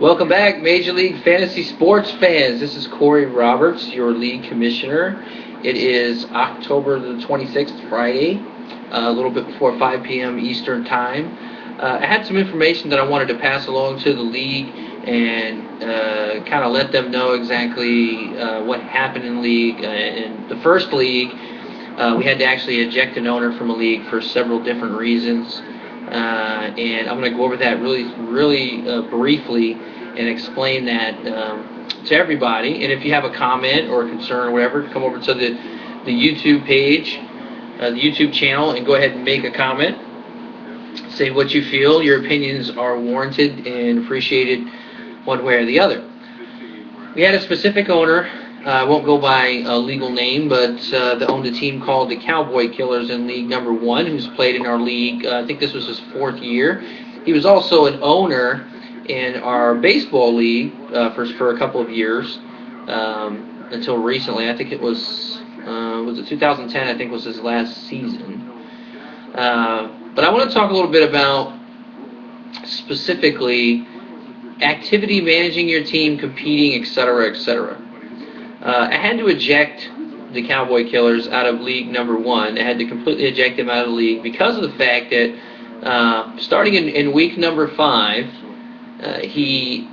Welcome back, Major League Fantasy Sports fans. This is Corey Roberts, your league commissioner. It is October the 26th, Friday, a little bit before 5 p.m. Eastern Time. I had some information that I wanted to pass along to the league and kind of let them know exactly what happened in the league. In the first league, we had to actually eject an owner from a league for several different reasons. And I'm going to go over that really briefly and explain that to everybody. And if you have a comment or a concern or whatever, come over to the YouTube page, the YouTube channel, and go ahead and make a comment. Say what you feel. Your opinions are warranted and appreciated one way or the other. We had a specific owner. I won't go by a legal name, but that owned a team called the Cowboy Killers in League Number 1, who's played in our league. I think this was his 4th year. He was also an owner in our baseball league for a couple of years until recently. I think it was it 2010? I think was his last season. But I want to talk a little bit about specifically activity, managing your team, competing, etc., etc. I had to eject the Cowboy Killers out of League Number 1. I had to completely eject them out of the league because of the fact that starting in week number 5, he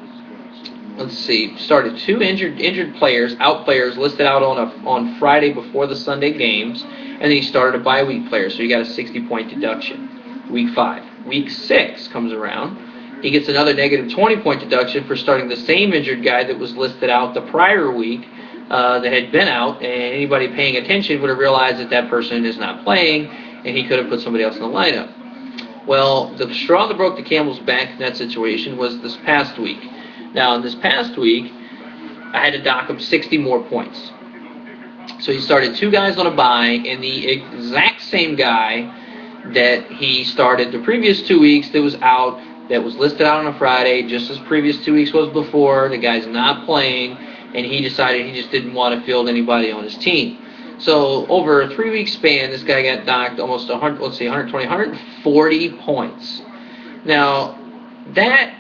started 2 injured players, out players listed out on Friday before the Sunday games, and then he started a bye week player, so he got a 60-point deduction. Week 5. Week 6 comes around. He gets another negative 20-point deduction for starting the same injured guy that was listed out the prior week. That had been out, and anybody paying attention would have realized that person is not playing, and he could have put somebody else in the lineup. Well, the straw that broke the camel's back in that situation was this past week. Now, in this past week, I had to dock him 60 more points. So he started 2 guys on a bye, and the exact same guy that he started the previous 2 weeks that was out, that was listed out on a Friday, just as previous 2 weeks was before. The guy's not playing. And he decided he just didn't want to field anybody on his team. So over a 3-week span, this guy got docked almost 140 points. Now, that,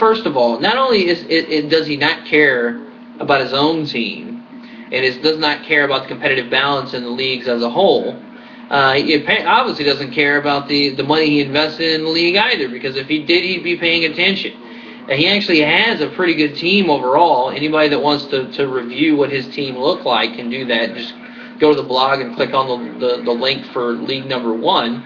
first of all, not only does he not care about his own team, and does not care about the competitive balance in the leagues as a whole, he obviously doesn't care about the money he invested in the league either, because if he did, he'd be paying attention. He actually has a pretty good team overall. Anybody that wants to review what his team looked like can do that. Just go to the blog and click on the link for League Number 1,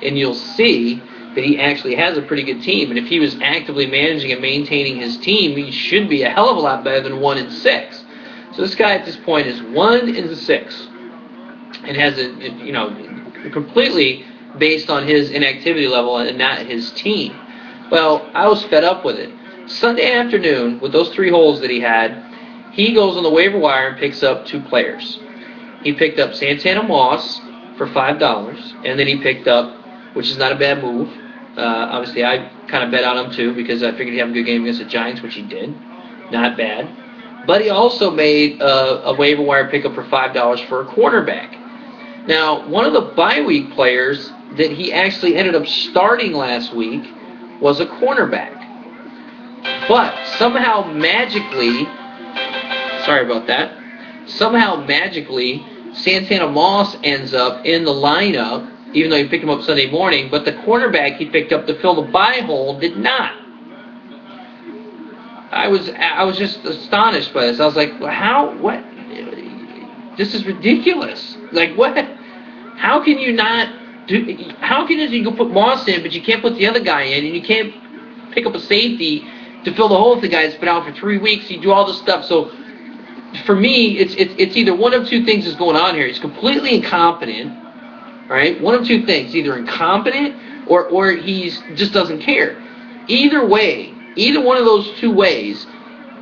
and you'll see that he actually has a pretty good team. And if he was actively managing and maintaining his team, he should be a hell of a lot better than 1-6. So this guy at this point is 1-6, and has completely based on his inactivity level and not his team. Well, I was fed up with it. Sunday afternoon, with those 3 holes that he had, he goes on the waiver wire and picks up 2 players. He picked up Santana Moss for $5, and then he picked up, which is not a bad move. Obviously, I kind of bet on him too because I figured he'd have a good game against the Giants, which he did. Not bad. But he also made a waiver wire pickup for $5 for a quarterback. Now, one of the bye week players that he actually ended up starting last week was a cornerback. But somehow magically, Santana Moss ends up in the lineup, even though he picked him up Sunday morning, but the cornerback he picked up to fill the bye hole did not. I was just astonished by this. I was like, what? This is ridiculous. Like, what? How can you put Moss in, but you can't put the other guy in, and you can't pick up a safety to fill the hole if the guy's been out for 3 weeks? You do all this stuff. So for me, it's either one of 2 things is going on here. He's completely incompetent, right? One of 2 things: either incompetent or he's just doesn't care. Either way, either one of those 2 ways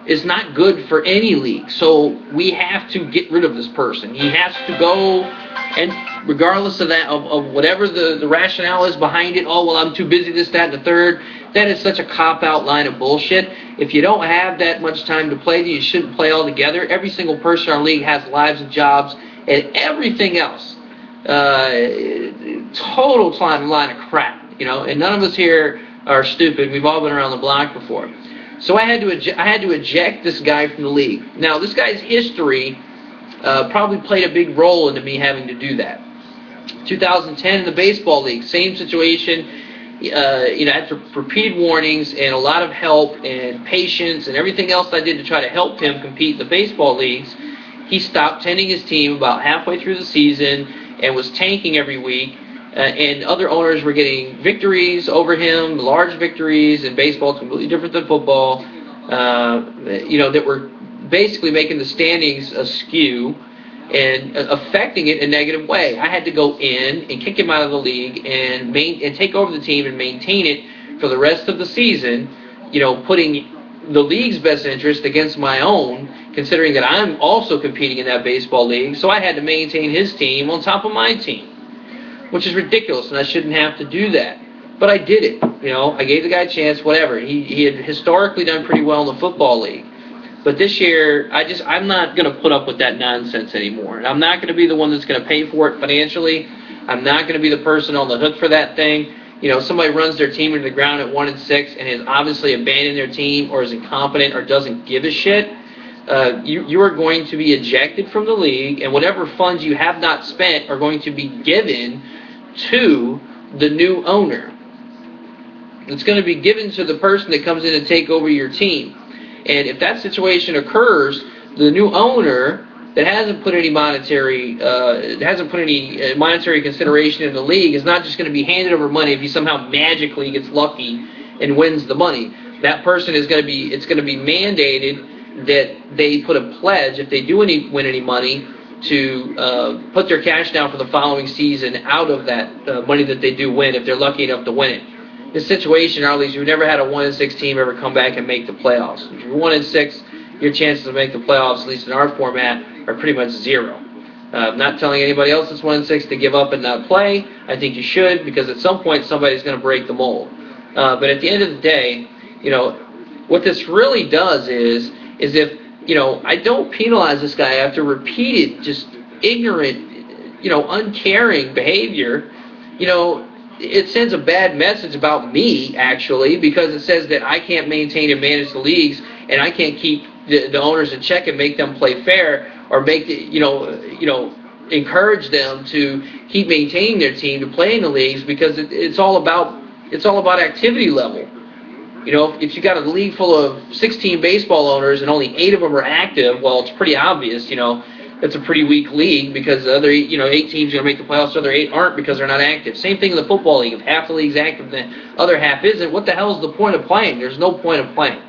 is not good for any league. So we have to get rid of this person. He has to go, and regardless of that, of whatever the rationale is behind it, oh, well, I'm too busy, this, that, and the third, that is such a cop-out line of bullshit. If you don't have that much time to play, then you shouldn't play altogether. Every single person in our league has lives and jobs and everything else. Total line of crap, and none of us here are stupid. We've all been around the block before. So I had to eject this guy from the league. Now, this guy's history probably played a big role into me having to do that. 2010 in the baseball league, same situation. After repeated warnings and a lot of help and patience and everything else I did to try to help him compete in the baseball leagues, he stopped tending his team about halfway through the season and was tanking every week. And other owners were getting victories over him, large victories. In baseball, it's completely different than football. That were basically making the standings askew and affecting it in a negative way. I had to go in and kick him out of the league and take over the team and maintain it for the rest of the season, putting the league's best interest against my own, considering that I'm also competing in that baseball league. So I had to maintain his team on top of my team, which is ridiculous, and I shouldn't have to do that. But I did it. I gave the guy a chance, whatever. He had historically done pretty well in the football league. But this year, I'm not going to put up with that nonsense anymore. And I'm not going to be the one that's going to pay for it financially. I'm not going to be the person on the hook for that thing. Somebody runs their team into the ground at 1-6 and has obviously abandoned their team or is incompetent or doesn't give a shit. You are going to be ejected from the league, and whatever funds you have not spent are going to be given to the new owner. It's going to be given to the person that comes in to take over your team. And if that situation occurs, the new owner that hasn't put any monetary consideration in the league is not just going to be handed over money if he somehow magically gets lucky and wins the money. That person it's going to be mandated that they put a pledge, if they do win any money, to put their cash down for the following season out of that money that they do win if they're lucky enough to win it. This situation, our leagues, we've never had a 1-6 team ever come back and make the playoffs. If you're 1-6, your chances of making the playoffs, at least in our format, are pretty much zero. I'm not telling anybody else that's 1-6 to give up and not play. I think you should, because at some point somebody's going to break the mold. But at the end of the day, what this really does is if I don't penalize this guy after repeated, just ignorant, uncaring behavior, it sends a bad message about me, actually, because it says that I can't maintain and manage the leagues, and I can't keep the owners in check and make them play fair, or make encourage them to keep maintaining their team to play in the leagues, because it's all about activity level. If you got a league full of 16 baseball owners and only 8 of them are active, well, it's pretty obvious, it's a pretty weak league, because the other 8 teams are going to make the playoffs, the other 8 aren't because they're not active. Same thing in the football league. If half the league's active and the other half isn't, what the hell is the point of playing? There's no point of playing.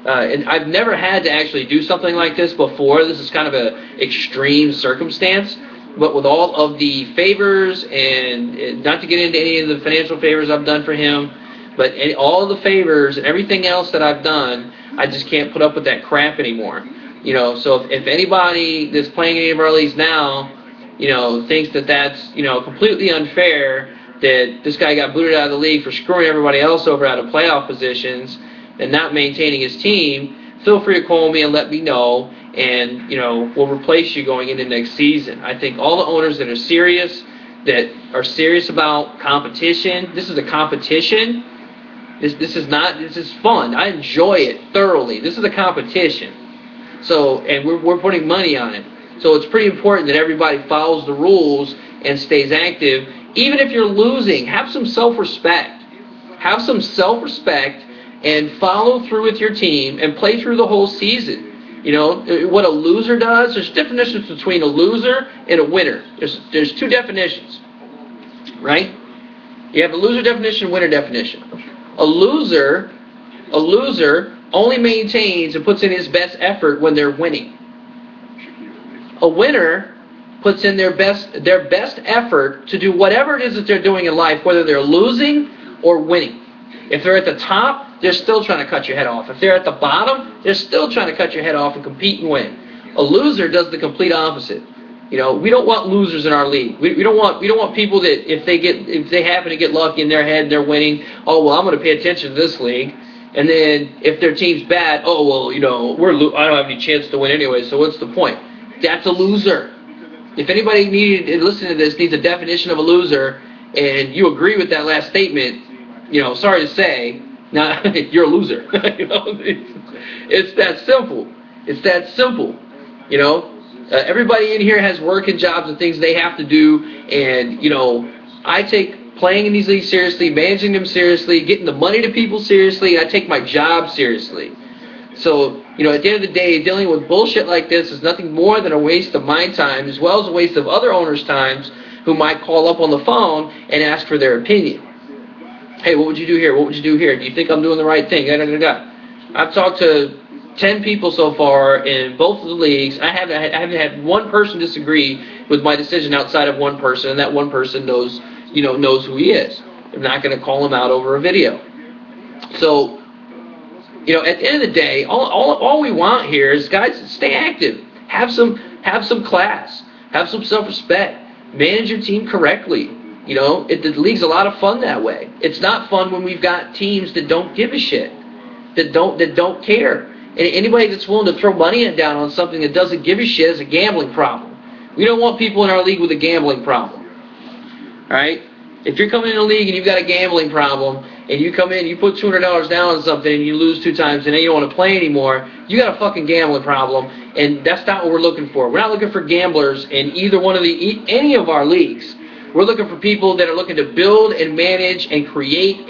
And I've never had to actually do something like this before. This is kind of an extreme circumstance. But with all of the favors, and not to get into any of the financial favors I've done for him, but all of the favors and everything else that I've done, I just can't put up with that crap anymore. So if anybody that's playing any of our leagues now, thinks that that's, completely unfair, that this guy got booted out of the league for screwing everybody else over out of playoff positions and not maintaining his team, feel free to call me and let me know, and, we'll replace you going into next season. I think all the owners that are serious about competition, this is a competition. This is fun. I enjoy it thoroughly. This is a competition. So, and we're putting money on it. So it's pretty important that everybody follows the rules and stays active. Even if you're losing, have some self-respect. Have some self-respect and follow through with your team and play through the whole season. What a loser does, there's definitions between a loser and a winner. There's 2 definitions, right? You have a loser definition and winner definition. A loser only maintains and puts in his best effort when they're winning. A winner puts in their best effort to do whatever it is that they're doing in life, whether they're losing or winning. If they're at the top, they're still trying to cut your head off. If they're at the bottom, they're still trying to cut your head off and compete and win. A loser does the complete opposite. We don't want losers in our league. We don't want people that if they happen to get lucky in their head and they're winning, oh well, I'm going to pay attention to this league. And then if their team's bad, oh well, I don't have any chance to win anyway, so what's the point? That's a loser. If anybody listening to this needs a definition of a loser, and you agree with that last statement, sorry to say, Now, you're a loser. You know, it's that simple. It's that simple. You know, everybody in here has work and jobs and things they have to do, and you know, I take playing in these leagues seriously, managing them seriously, getting the money to people seriously, and I take my job seriously. So, you know, at the end of the day, dealing with bullshit like this is nothing more than a waste of my time, as well as a waste of other owners' times who might call up on the phone and ask for their opinion. Hey, what would you do here? What would you do here? Do you think I'm doing the right thing? I've talked to 10 people so far in both of the leagues. I haven't had one person disagree with my decision outside of one person, and that one person knows who he is. I'm not going to call him out over a video. So, you know, at the end of the day, all we want here is, guys, stay active. Have some class. Have some self-respect. Manage your team correctly. You know, the league's a lot of fun that way. It's not fun when we've got teams that don't give a shit, that don't care. And anybody that's willing to throw money down on something that doesn't give a shit is a gambling problem. We don't want people in our league with a gambling problem. All right? If you're coming in a league and you've got a gambling problem, and you come in, you put $200 down on something, and you lose 2 times, and then you don't want to play anymore, you got a fucking gambling problem, and that's not what we're looking for. We're not looking for gamblers in either one of any of our leagues. We're looking for people that are looking to build and manage and create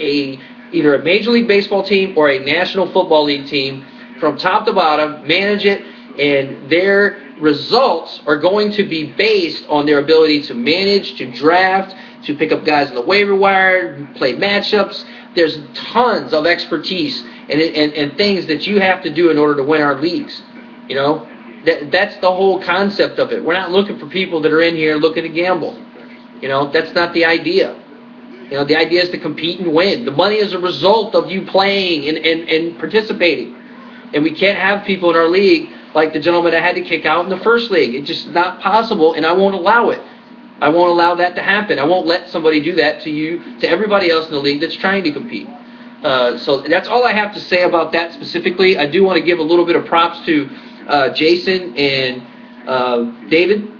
either a Major League Baseball team or a National Football League team from top to bottom, manage it, and their results are going to be based on their ability to manage, to draft, to pick up guys on the waiver wire, play matchups. There's tons of expertise and things that you have to do in order to win our leagues. You know, that's the whole concept of it. We're not looking for people that are in here looking to gamble. You know, that's not the idea. You know, the idea is to compete and win. The money is a result of you playing and participating. And we can't have people in our league like the gentleman I had to kick out in the first league. It's just not possible, and I won't allow it. I won't allow that to happen. I won't let somebody do that to you, to everybody else in the league that's trying to compete. So that's all I have to say about that specifically. I do want to give a little bit of props to Jason and David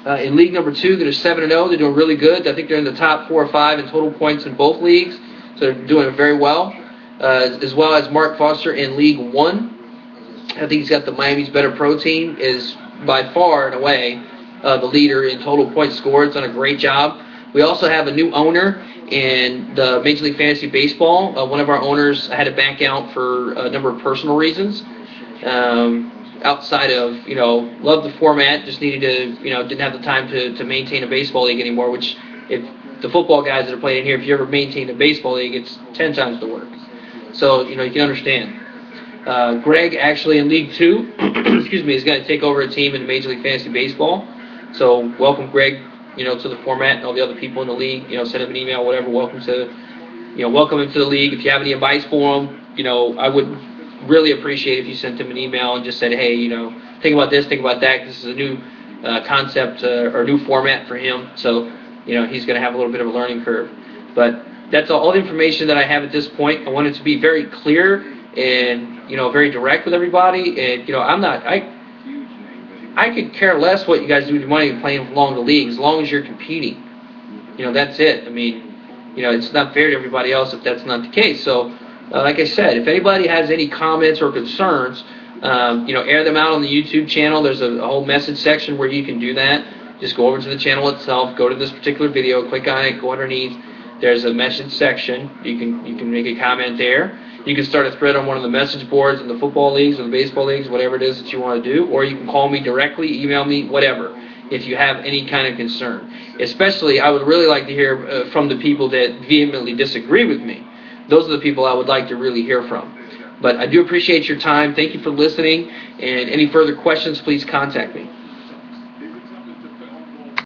in league number 2 that are 7-0. They're doing really good. I think they're in the top 4 or 5 in total points in both leagues. So they're doing very well. As well as Mark Foster in League 1. I think he's got the Miami's Better Pro team, is by far and away the leader in total points scored. It's done a great job. We also have a new owner in the Major League Fantasy Baseball. One of our owners had to back out for a number of personal reasons. Outside of, loved the format, just needed to, didn't have the time to maintain a baseball league anymore, which if the football guys that are playing here, if you ever maintain a baseball league, it's 10 times the work. So, you can understand. Greg, actually in League 2, excuse me, is going to take over a team in Major League Fantasy Baseball. So, welcome, Greg, to the format, and all the other people in the league. Send him an email, whatever. Welcome him to the league. If you have any advice for him, I would really appreciate if you sent him an email and just said, hey, think about this, think about that. This is a new concept or new format for him. So, he's going to have a little bit of a learning curve. But that's all the information that I have at this point. I want it to be very clear and, very direct with everybody. And, I could care less what you guys do with your money playing along the league, as long as you're competing. That's it. I mean, it's not fair to everybody else if that's not the case. So, like I said, if anybody has any comments or concerns, air them out on the YouTube channel. There's a whole message section where you can do that. Just go over to the channel itself, go to this particular video, click on it, go underneath. There's a message section. You can make a comment there. You can start a thread on one of the message boards in the football leagues or the baseball leagues, whatever it is that you want to do. Or you can call me directly, email me, whatever, if you have any kind of concern. Especially, I would really like to hear from the people that vehemently disagree with me. Those are the people I would like to really hear from. But I do appreciate your time. Thank you for listening. And any further questions, please contact me.